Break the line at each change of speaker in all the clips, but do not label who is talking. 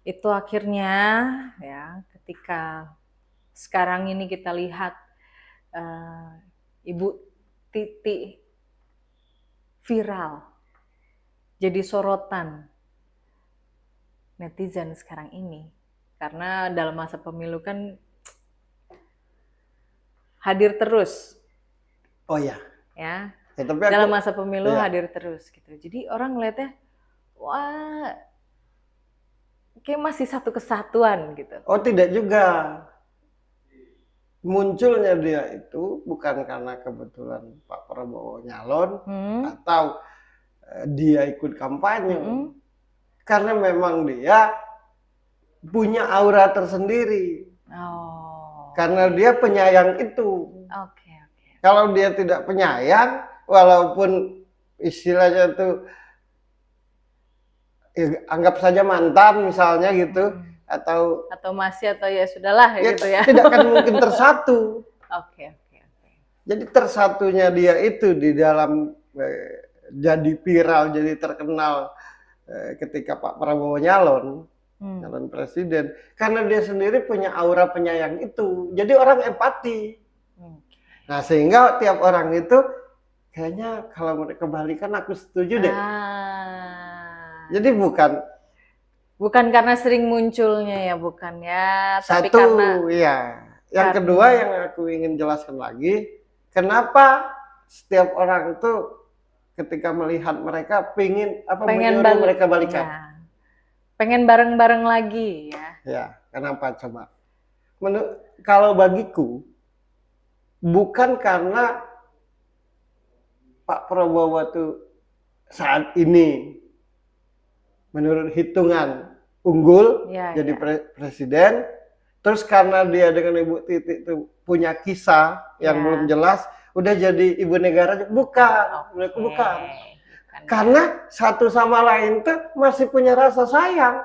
itu akhirnya ya ketika sekarang ini kita lihat Ibu Titi viral, jadi sorotan netizen sekarang ini. Karena dalam masa pemilu kan hadir terus.
Oh ya.
Ya.
Tapi
dalam masa pemilu hadir terus gitu. Jadi orang ngeliatnya, wah, kayak masih satu kesatuan gitu.
Oh tidak juga. Munculnya dia itu bukan karena kebetulan Pak Prabowo nyalon atau dia ikut kampanye. Karena memang dia punya aura tersendiri. Karena dia penyayang itu. Kalau dia tidak penyayang, walaupun istilahnya itu anggap saja mantan misalnya gitu, atau
masih atau ya sudahlah ya, gitu ya.
Tidak akan mungkin tersatu. Jadi tersatunya dia itu di dalam jadi viral, jadi terkenal ketika Pak Prabowo nyalon presiden, karena dia sendiri punya aura penyayang itu. Jadi orang empati. Nah sehingga tiap orang itu kayaknya kalau mereka kebalikan aku setuju deh. Jadi bukan
karena sering munculnya ya, bukan ya, tapi
satu,
karena
iya. Yang kedua yang aku ingin jelaskan lagi, kenapa setiap orang itu ketika melihat mereka pengen mereka balikan.
Ya. Pengen bareng-bareng lagi ya.
Ya, kenapa coba? Kalau bagiku bukan karena Pak Prabowo itu saat ini menurut hitungan unggul jadi presiden, terus karena dia dengan Ibu Titi itu punya kisah yang belum jelas, udah jadi ibu negara, bukan. Karena satu sama lain tuh masih punya rasa sayang.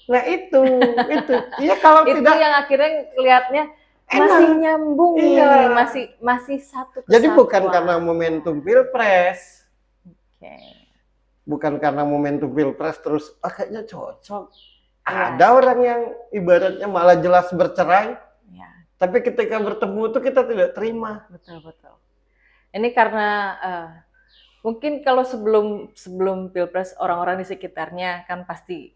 Nah itu. Iya kalau
itu
tidak,
yang akhirnya kelihatnya masih nyambung, masih satu kesatuan.
Jadi bukan karena momentum pilpres. Bukan karena momentum pilpres terus kayaknya cocok. Ada orang yang ibaratnya malah jelas bercerai. Tapi ketika bertemu itu kita tidak terima.
Betul. Ini karena mungkin kalau sebelum pilpres orang-orang di sekitarnya kan pasti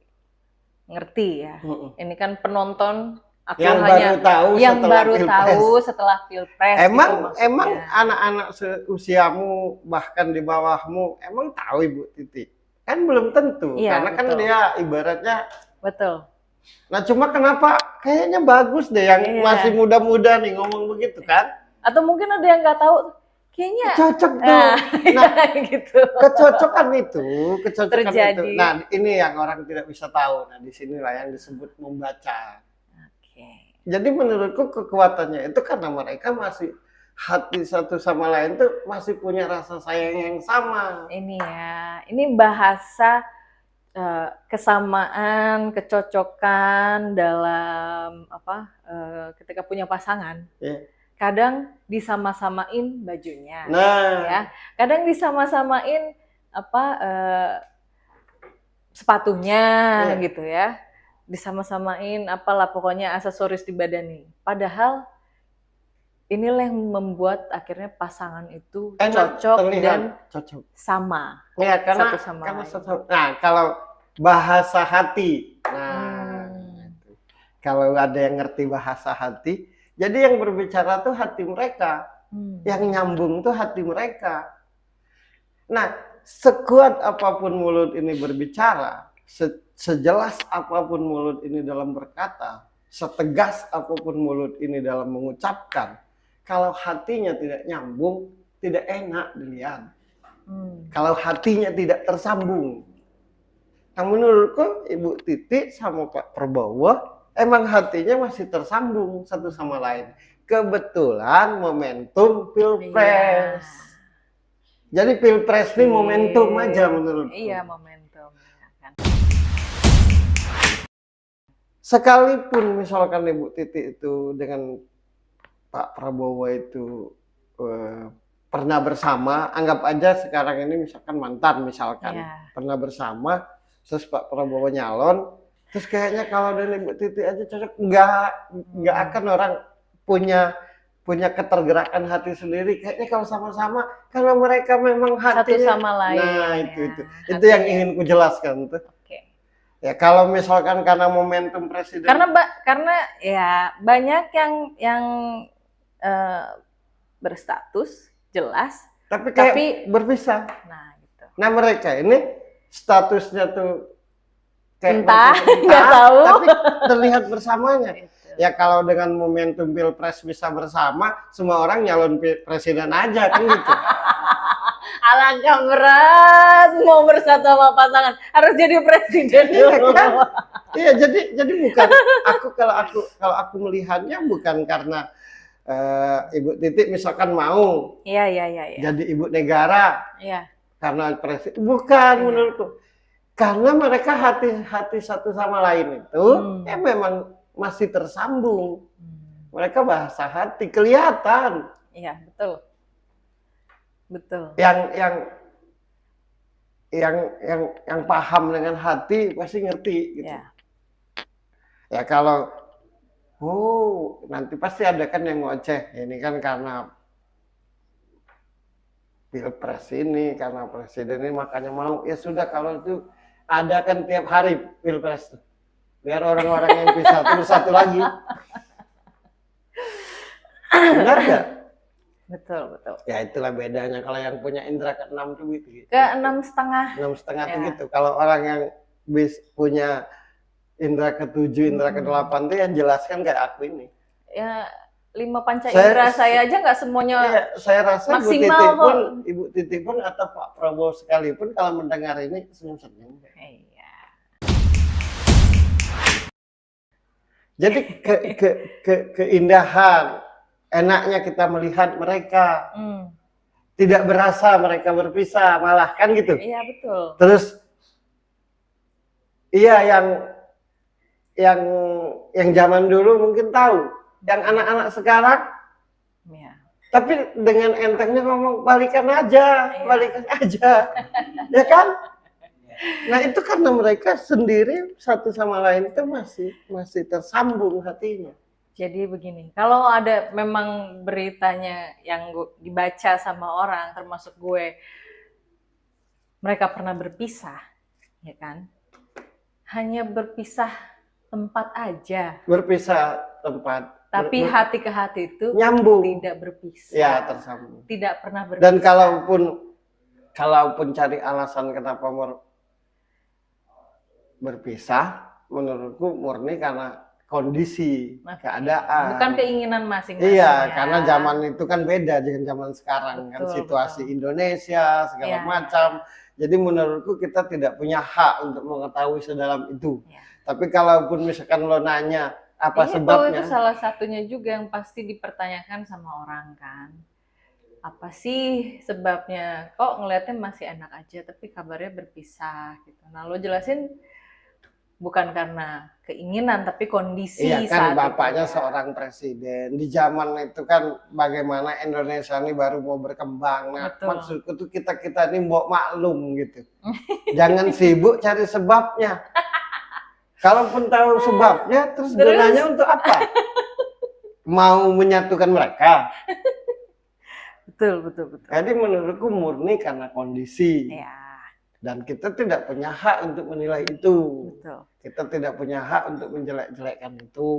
ngerti ya. Ini kan penonton
yang baru tahu
setelah pilpres.
Emang anak-anak seusiamu bahkan di bawahmu emang tahu Ibu Titi? Kan belum tentu, karena kan dia ibaratnya.
Betul.
Nah cuma kenapa kayaknya bagus deh yang masih muda-muda nih ngomong begitu kan?
Atau mungkin ada yang nggak tahu, kayaknya
cocok tuh. Nah
gitu.
Kecocokan itu
terjadi.
Nah ini yang orang tidak bisa tahu. Nah disinilah yang disebut membaca. Jadi menurutku kekuatannya itu karena mereka masih hati satu sama lain tuh masih punya rasa sayang yang sama.
Ini bahasa kesamaan, kecocokan dalam ketika punya pasangan. Kadang disama-samain bajunya, ya. Kadang disama-samain sepatunya, gitu ya. Disama-samain apalah pokoknya aksesoris di badan nih. Padahal inilah yang membuat akhirnya pasangan itu cocok dan sama.
Ya, karena nah kalau bahasa hati, kalau ada yang ngerti bahasa hati, jadi yang berbicara tuh hati mereka, yang nyambung tuh hati mereka. Nah, sekuat apapun mulut ini berbicara, sejelas apapun mulut ini dalam berkata, setegas apapun mulut ini dalam mengucapkan, kalau hatinya tidak nyambung, tidak enak dilihat. Kalau hatinya tidak tersambung. Nah menurutku Ibu Titi sama Pak Prabowo emang hatinya masih tersambung satu sama lain. Kebetulan momentum pilpres. Jadi pilpres ini momentum aja menurutku.
Iya, momentum.
Sekalipun misalkan Ibu Titi itu dengan Pak Prabowo itu pernah bersama, anggap aja sekarang ini misalkan mantan misalkan,
Iya.
pernah bersama, terus Pak Prabowo nyalon, terus kayaknya kalau dengan Ibu Titi aja cocok, nggak akan orang punya ketergerakan hati sendiri. Kayaknya kalau sama-sama, karena mereka memang
Satu
hatinya.
sama lain.
Nah
ya.
itu yang ingin ku jelaskan tuh.
Oke.
Ya kalau misalkan karena momentum presiden.
Karena ya banyak yang berstatus jelas,
Tapi kayak berpisah.
nah gitu.
Nah mereka ini statusnya tuh kayak
Entah,
entah,
nggak tahu.
tapi terlihat bersamanya.
Gitu.
Ya kalau dengan momentum pilpres bisa bersama, semua orang nyalon presiden aja kan gitu.
Alangkah berat mau bersatu sama pasangan, harus jadi presiden.
Iya kan? Iya jadi bukan kalau aku melihatnya bukan karena Ibu Titik misalkan mau
Iya.
jadi ibu negara
Iya.
karena presiden, bukan
Iya.
menurutku. Karena mereka hati satu sama lain itu ya memang masih tersambung. Mereka bahasa hati kelihatan.
Iya, betul. Betul.
Yang paham dengan hati pasti ngerti gitu.
Ya.
Ya kalau nanti pasti ada kan yang ngoceh. Ini kan karena pilpres ini, karena presiden ini makanya mau. Ya sudah kalau itu ada kan tiap hari pilpres tuh. Biar orang-orang yang bisa terus satu lagi. Benar nggak?
Betul.
Ya itulah bedanya kalau yang punya indera keenam tuh gitu.
Ke 6,5.
6,5 tuh
Ya.
gitu. Kalau orang yang punya indera ketujuh, indera kedelapan tuh yang jelaskan kayak aku ini.
Ya, 5 panca indera saya aja nggak semuanya.
Iya, saya rasa
maksimal
Ibu Titi pun atau Pak Prabowo sekalipun kalau mendengar ini senyum-senyum.
Iya.
Jadi keindahan, enaknya kita melihat mereka, tidak berasa mereka berpisah, malah kan gitu.
Iya, betul.
Terus iya yang zaman dulu mungkin tahu, yang anak-anak sekarang,
Iya.
tapi dengan entengnya ngomong balikan aja, ya kan? Nah itu karena mereka sendiri satu sama lain itu masih tersambung hatinya.
Jadi begini, kalau ada memang beritanya yang dibaca sama orang, termasuk gue, mereka pernah berpisah, ya kan? Hanya berpisah tempat aja.
Berpisah tempat.
Tapi hati ke hati itu
nyambung.
Tidak berpisah.
Ya tersambung.
Tidak pernah berpisah.
Dan kalaupun cari alasan kenapa berpisah, menurutku murni karena kondisi, keadaan.
Bukan keinginan masing-masing.
Iya, karena zaman itu kan beda dengan zaman sekarang.
Betul,
kan situasi Indonesia segala macam. Jadi menurutku kita tidak punya hak untuk mengetahui sedalam itu.
Ya.
Tapi kalaupun misalkan lo nanya apa sebabnya?
Itu salah satunya juga yang pasti dipertanyakan sama orang kan. Apa sih sebabnya? Kok ngeliatnya masih enak aja tapi kabarnya berpisah gitu. Nah, lo jelasin bukan karena keinginan tapi kondisi.
Iya kan,
saat
bapaknya
itu.
seorang presiden. Di zaman itu kan bagaimana Indonesia ini baru mau berkembang. Nah,
Betul.
maksudku tuh kita ini mau maklum gitu. Jangan sibuk cari sebabnya. Kalaupun tahu sebabnya, terus gunanya untuk apa? Mau menyatukan mereka?
Betul.
Jadi menurutku murni karena kondisi.
Ya.
Dan kita tidak punya hak untuk menilai itu.
Betul.
Kita tidak punya hak untuk menjelek-jelekkan itu.